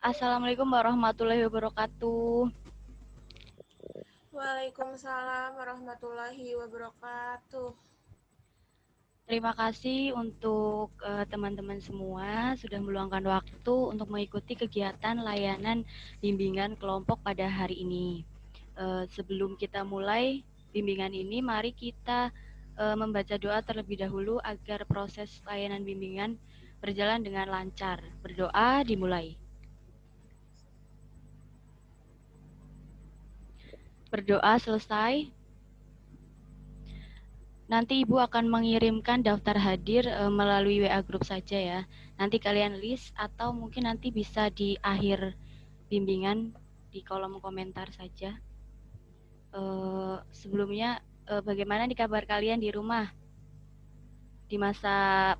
Assalamualaikum warahmatullahi wabarakatuh. Waalaikumsalam warahmatullahi wabarakatuh. Terima kasih untuk teman-teman semua sudah meluangkan waktu untuk mengikuti kegiatan layanan bimbingan kelompok pada hari ini. Sebelum kita mulai bimbingan ini, mari kita membaca doa terlebih dahulu agar proses layanan bimbingan berjalan dengan lancar. Berdoa dimulai. Berdoa selesai. Nanti Ibu akan mengirimkan daftar hadir melalui WA Group saja ya. Nanti kalian list atau mungkin nanti bisa di akhir bimbingan di kolom komentar saja. Sebelumnya, bagaimana nih kabar kalian di rumah di masa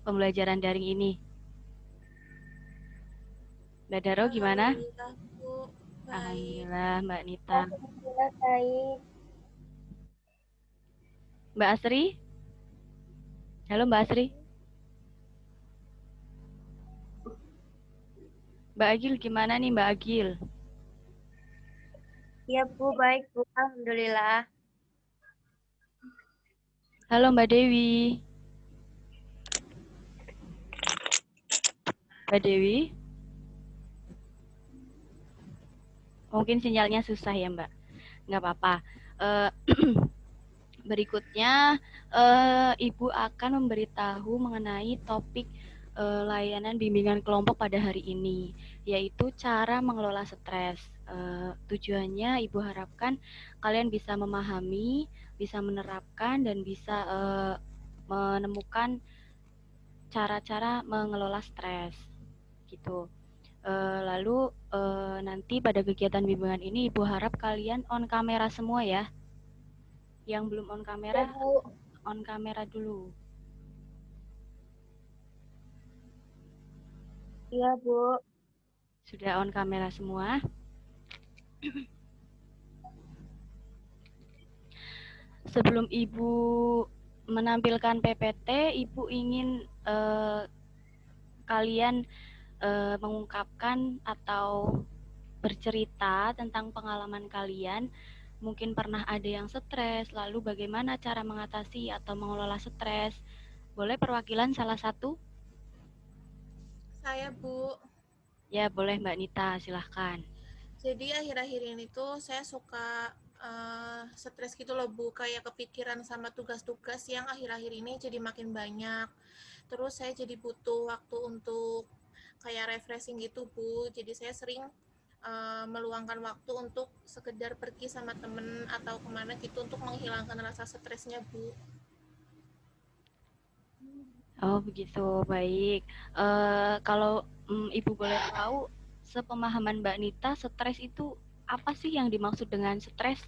pembelajaran daring ini? Mbak Daro gimana? Alhamdulillah, Bu. Baik. Alhamdulillah, Mbak Nita. Alhamdulillah baik. Mbak Asri? Halo Mbak Asri. Mbak Agil gimana nih Mbak Agil? Ya Bu, baik Bu. Alhamdulillah. Halo Mbak Dewi. Mbak Dewi? Mungkin sinyalnya susah ya Mbak. Nggak apa-apa. Berikutnya, Ibu akan memberitahu mengenai topik layanan bimbingan kelompok pada hari ini, yaitu cara mengelola stres. Tujuannya Ibu harapkan kalian bisa memahami, bisa menerapkan, dan bisa menemukan cara-cara mengelola stres. Gitu. Lalu nanti pada kegiatan bimbingan ini Ibu harap kalian on kamera semua ya. Yang belum on kamera, Ya Bu. on kamera dulu. Iya Bu. Sudah on kamera semua. Sebelum Ibu menampilkan PPT, Ibu ingin kalian mengungkapkan atau bercerita tentang pengalaman kalian. Mungkin pernah ada yang stres, lalu bagaimana cara mengatasi atau mengelola stres. Boleh perwakilan salah satu? Saya, Bu. Ya, boleh Mbak Nita, silahkan. Jadi akhir-akhir ini tuh saya suka stres gitu loh, Bu. Kayak kepikiran sama tugas-tugas yang akhir-akhir ini jadi makin banyak. Terus saya jadi butuh waktu untuk kayak refreshing gitu, Bu. Jadi saya sering meluangkan waktu untuk sekedar pergi sama temen atau kemana gitu untuk menghilangkan rasa stresnya, Bu. Oh begitu, baik. Kalau Ibu boleh tahu, sepemahaman Mbak Nita, stres itu apa sih yang dimaksud dengan stres?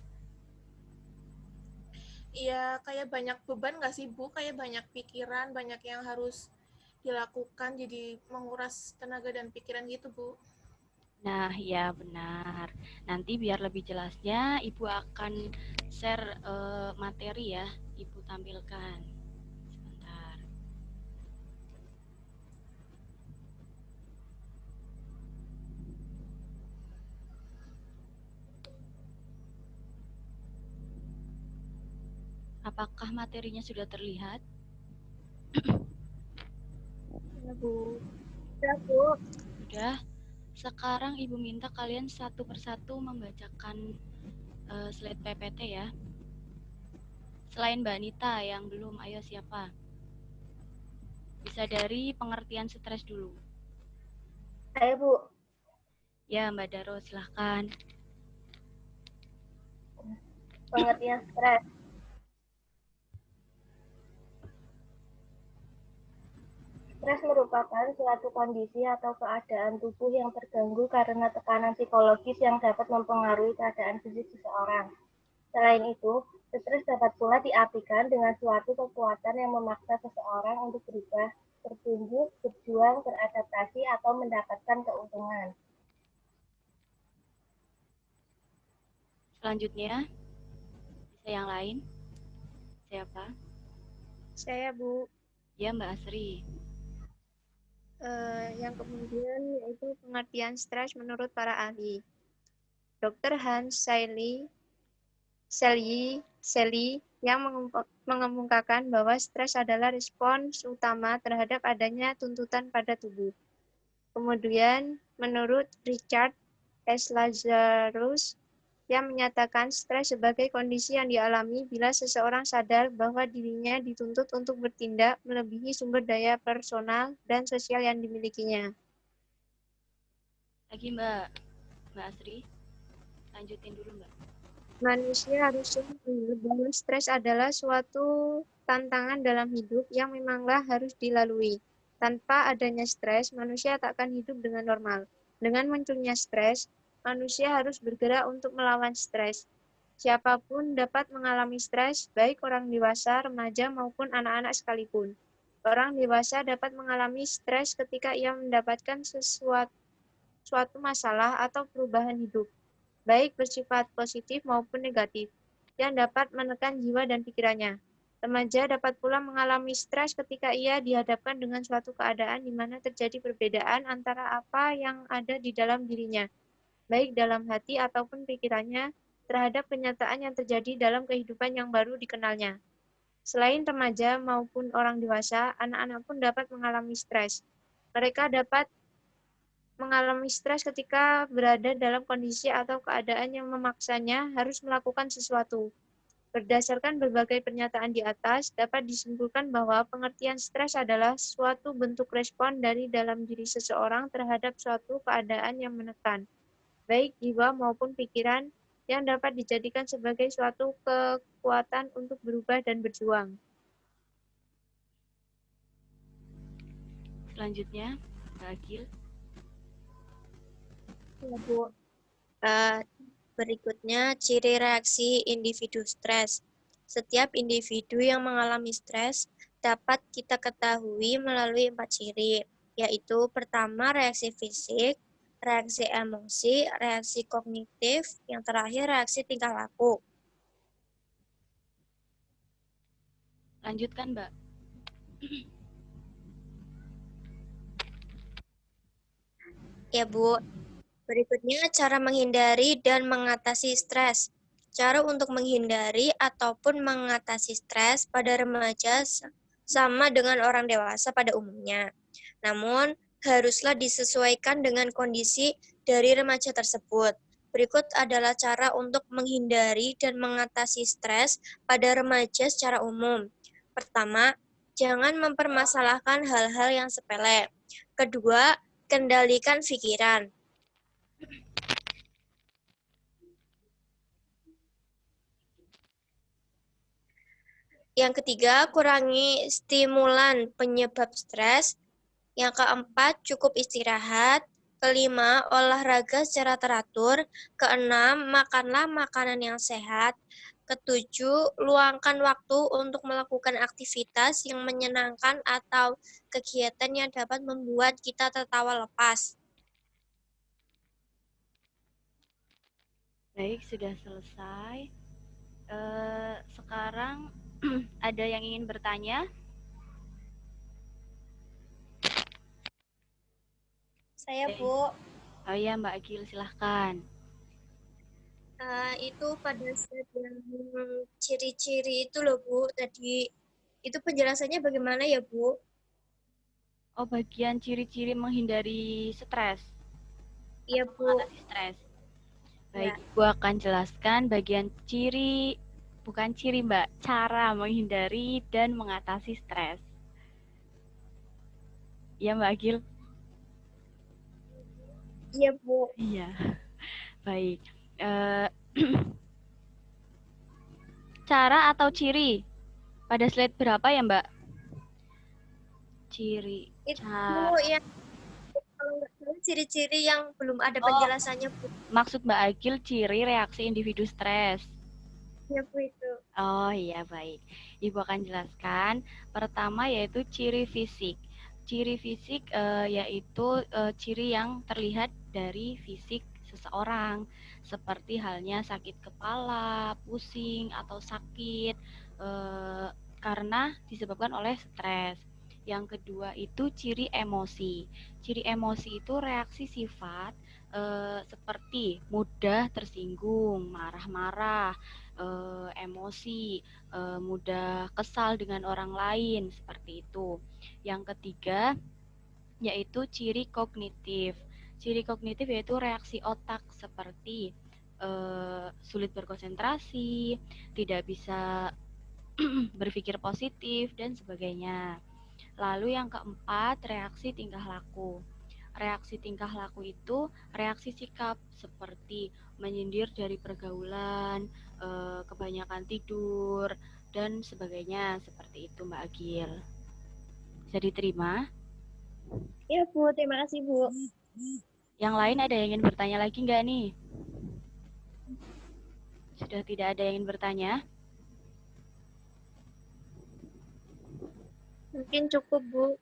Iya, kayak banyak beban nggak sih, Bu? Kayak banyak pikiran, banyak yang harus dilakukan, jadi menguras tenaga dan pikiran gitu, Bu. Nah, ya benar. Nanti biar lebih jelasnya, Ibu akan share materi ya, Ibu tampilkan. Sebentar. Apakah materinya sudah terlihat? Ya Bu. Ya Bu. Sudah. Sekarang Ibu minta kalian satu persatu membacakan slide PPT ya. Selain Mbak Nita yang belum, ayo siapa? Bisa dari pengertian stres dulu. Saya Bu. Ya Mbak Daro, silahkan. Pengertian stres. Stres merupakan suatu kondisi atau keadaan tubuh yang terganggu karena tekanan psikologis yang dapat mempengaruhi keadaan fisik seseorang. Selain itu, stres dapat pula diartikan dengan suatu kekuatan yang memaksa seseorang untuk berubah, bertumbuh, berjuang, beradaptasi, atau mendapatkan keuntungan. Selanjutnya, bisa yang lain? Siapa? Saya Bu. Ya Mbak Asri. Yang kemudian yaitu pengertian stres menurut para ahli. Dr. Hans Selye yang mengemukakan bahwa stres adalah respons utama terhadap adanya tuntutan pada tubuh. Kemudian, menurut Richard S. Lazarus, yang menyatakan stres sebagai kondisi yang dialami bila seseorang sadar bahwa dirinya dituntut untuk bertindak melebihi sumber daya personal dan sosial yang dimilikinya. Lagi Mbak Asri, lanjutin dulu Mbak. Manusia harusnya mengingat bahwa stres adalah suatu tantangan dalam hidup yang memanglah harus dilalui. Tanpa adanya stres, manusia tak akan hidup dengan normal. Dengan munculnya stres, manusia harus bergerak untuk melawan stres. Siapapun dapat mengalami stres, baik orang dewasa, remaja, maupun anak-anak sekalipun. Orang dewasa dapat mengalami stres ketika ia mendapatkan suatu masalah atau perubahan hidup, baik bersifat positif maupun negatif, yang dapat menekan jiwa dan pikirannya. Remaja dapat pula mengalami stres ketika ia dihadapkan dengan suatu keadaan di mana terjadi perbedaan antara apa yang ada di dalam dirinya, baik dalam hati ataupun pikirannya, terhadap kenyataan yang terjadi dalam kehidupan yang baru dikenalnya. Selain remaja maupun orang dewasa, anak-anak pun dapat mengalami stres. Mereka dapat mengalami stres ketika berada dalam kondisi atau keadaan yang memaksanya harus melakukan sesuatu. Berdasarkan berbagai pernyataan di atas, dapat disimpulkan bahwa pengertian stres adalah suatu bentuk respon dari dalam diri seseorang terhadap suatu keadaan yang menekan, baik jiwa maupun pikiran, yang dapat dijadikan sebagai suatu kekuatan untuk berubah dan berjuang. Selanjutnya, Mbak Agil. Ya, Bu. Berikutnya, ciri reaksi individu stres. Setiap individu yang mengalami stres dapat kita ketahui melalui 4 ciri, yaitu pertama reaksi fisik, reaksi emosi, reaksi kognitif, yang terakhir reaksi tingkah laku. Lanjutkan, Mbak. Ya, Bu. Berikutnya, cara menghindari dan mengatasi stres. Cara untuk menghindari ataupun mengatasi stres pada remaja sama dengan orang dewasa pada umumnya. Namun, haruslah disesuaikan dengan kondisi dari remaja tersebut. Berikut adalah cara untuk menghindari dan mengatasi stres pada remaja secara umum. Pertama, jangan mempermasalahkan hal-hal yang sepele. Kedua, kendalikan pikiran. Yang ketiga, kurangi stimulan penyebab stres. Yang keempat, cukup istirahat. Kelima, olahraga secara teratur. Keenam, makanlah makanan yang sehat. Ketujuh, luangkan waktu untuk melakukan aktivitas yang menyenangkan atau kegiatan yang dapat membuat kita tertawa lepas. Baik, sudah selesai. Sekarang ada yang ingin bertanya? Saya, Bu. Oh iya, Mbak Agil, silahkan. Itu pada saat yang ciri-ciri itu loh, Bu. Tadi itu penjelasannya bagaimana ya, Bu? Oh, bagian ciri-ciri menghindari stres. Iya, Bu. Mengatasi stres. Baik, Bu akan jelaskan bagian ciri, bukan ciri Mbak, cara menghindari dan mengatasi stres. Iya Mbak Agil? Iya, Bu. Iya, baik. Cara atau ciri? Pada slide berapa ya Mbak? Ciri. Itu yang kalau nggak salah ciri-ciri yang belum ada penjelasannya, Bu. Maksud Mbak Agil ciri reaksi individu stres. Iya, Bu, itu. Oh iya, baik. Ibu akan jelaskan. Pertama yaitu ciri fisik. Ciri fisik yaitu ciri yang terlihat dari fisik seseorang, seperti halnya sakit kepala, pusing, atau sakit karena disebabkan oleh stres. Yang kedua itu ciri emosi. Ciri emosi itu reaksi sifat seperti mudah tersinggung, marah-marah, emosi, mudah kesal dengan orang lain, seperti itu. Yang ketiga yaitu ciri kognitif. Ciri kognitif yaitu reaksi otak seperti sulit berkonsentrasi, tidak bisa berpikir positif, dan sebagainya. Lalu yang keempat, reaksi tingkah laku. Reaksi tingkah laku itu reaksi sikap seperti menyindir dari pergaulan, kebanyakan tidur, dan sebagainya. Seperti itu Mbak Agil. Bisa diterima? Ya, Bu. Terima kasih, Bu. Yang lain ada yang ingin bertanya lagi nggak nih? Sudah tidak ada yang ingin bertanya? Mungkin cukup, Bu.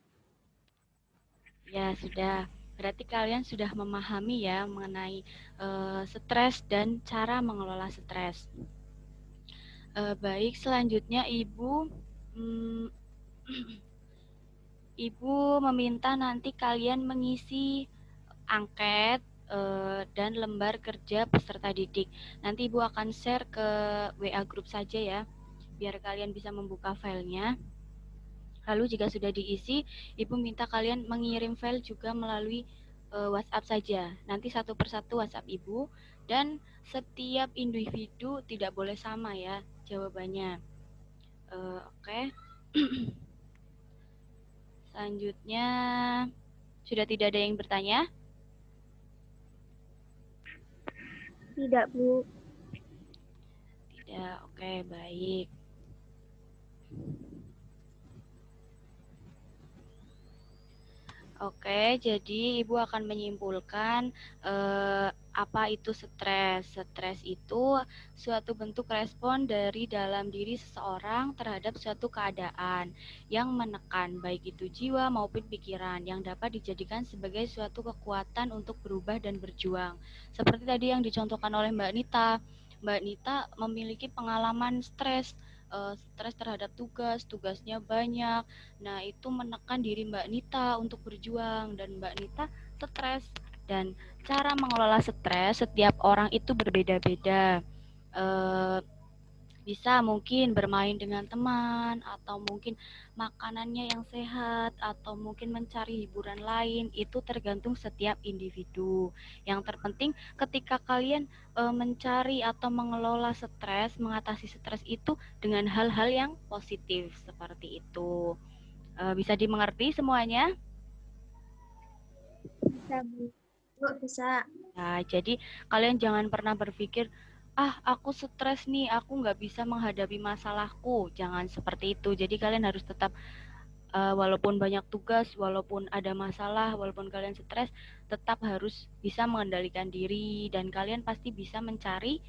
Ya, sudah. Berarti kalian sudah memahami ya mengenai stres dan cara mengelola stres. Baik, selanjutnya Ibu Ibu meminta nanti kalian mengisi angket dan lembar kerja peserta didik. Nanti Ibu akan share ke WA grup saja ya, biar kalian bisa membuka filenya. Lalu jika sudah diisi, Ibu minta kalian mengirim file juga melalui WhatsApp saja. Nanti satu persatu WhatsApp Ibu, dan setiap individu tidak boleh sama ya jawabannya. Oke. Selanjutnya, sudah tidak ada yang bertanya? Tidak, Bu. Tidak, oke, baik. Oke, jadi Ibu akan menyimpulkan apa itu stres. Stres itu suatu bentuk respon dari dalam diri seseorang terhadap suatu keadaan yang menekan, baik itu jiwa maupun pikiran, yang dapat dijadikan sebagai suatu kekuatan untuk berubah dan berjuang. Seperti tadi yang dicontohkan oleh Mbak Nita. Mbak Nita memiliki pengalaman stres terhadap tugasnya banyak. Nah, itu menekan diri Mbak Nita untuk berjuang, dan Mbak Nita stres. Dan cara mengelola stres setiap orang itu berbeda-beda. Bisa mungkin bermain dengan teman, atau mungkin makanannya yang sehat, atau mungkin mencari hiburan lain. Itu tergantung setiap individu. Yang terpenting ketika kalian mencari atau mengelola stres, mengatasi stres itu dengan hal-hal yang positif seperti itu. Bisa dimengerti semuanya? Bisa, Bu. Bisa. Nah, jadi kalian jangan pernah berpikir, aku stres nih, aku nggak bisa menghadapi masalahku. Jangan seperti itu. Jadi kalian harus tetap, walaupun banyak tugas, walaupun ada masalah, walaupun kalian stres, tetap harus bisa mengendalikan diri, dan kalian pasti bisa mencari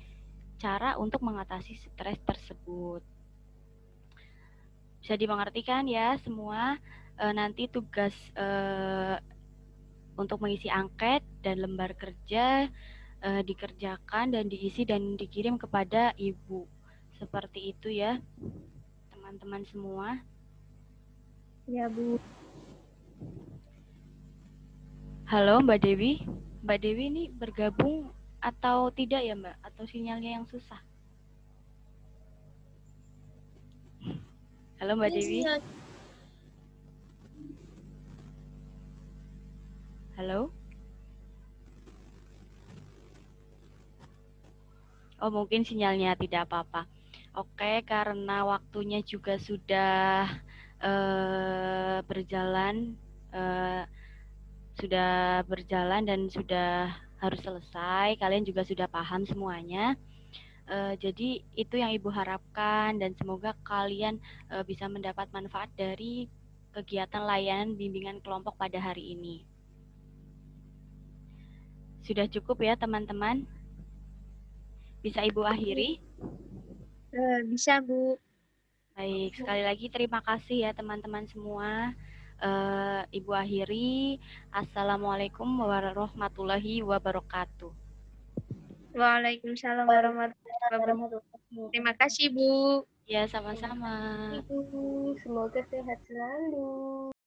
cara untuk mengatasi stres tersebut. Bisa dimengerti kan ya semua? Nanti tugas untuk mengisi angket dan lembar kerja dikerjakan dan diisi dan dikirim kepada Ibu. Seperti itu ya, teman-teman semua. Ya, Bu. Halo Mbak Dewi. Mbak Dewi ini bergabung atau tidak ya Mbak? Atau sinyalnya yang susah? Halo Mbak Dewi. Halo. Oh, mungkin sinyalnya tidak apa-apa. Oke, karena waktunya juga sudah berjalan dan sudah harus selesai. Kalian juga sudah paham semuanya. Jadi itu yang Ibu harapkan, dan semoga kalian bisa mendapat manfaat dari kegiatan layanan bimbingan kelompok pada hari ini. Sudah cukup ya teman-teman? Bisa Ibu akhiri? Bisa, Bu. Baik, sekali lagi terima kasih ya teman-teman semua. Ibu akhiri. Assalamualaikum warahmatullahi wabarakatuh. Waalaikumsalam warahmatullahi wabarakatuh. Terima kasih, Bu. Ya, sama-sama. Ibu, semoga sehat selalu.